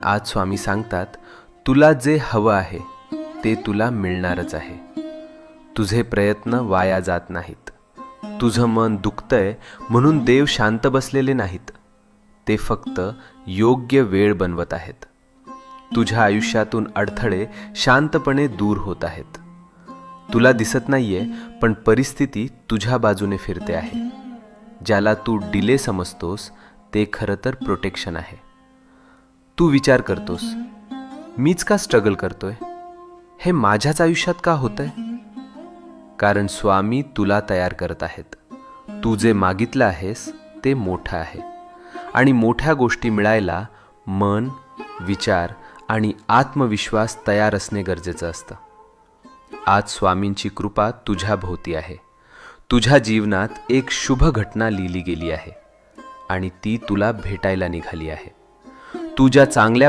आज स्वामी सांगतात, तुला जे हवं आहे ते तुला मिळणारच आहे. तुझे प्रयत्न वाया जात नाहीत. तुझं मन दुखतंय म्हणून देव शांत बसलेले नाहीत. ते फक्त योग्य वेळ बनवत आहेत. तुझ्या आयुष्यातून अडथळे शांतपणे दूर होत आहेत. तुला दिसत नाहीये, पण परिस्थिती तुझ्या बाजूने फिरते आहे. ज्याला तू डिले समजतोस ते खरं तर प्रोटेक्शन आहे. तू विचार करतोस, मीच का स्ट्रगल करतोय, हे माझ्याच आयुष्यात का होतंय? कारण स्वामी तुला तयार करत आहेत. तू जे मागितलं आहेस ते मोठं आहे, आणि मोठ्या गोष्टी मिळायला मन, विचार आणि आत्मविश्वास तयार असणे गरजेचं असतं. आज स्वामींची कृपा तुझ्या भोवती आहे. तुझ्या जीवनात एक शुभ घटना लिहिली गेली आहे, आणि ती तुला भेटायला निघाली आहे. तुझ्या चांगल्या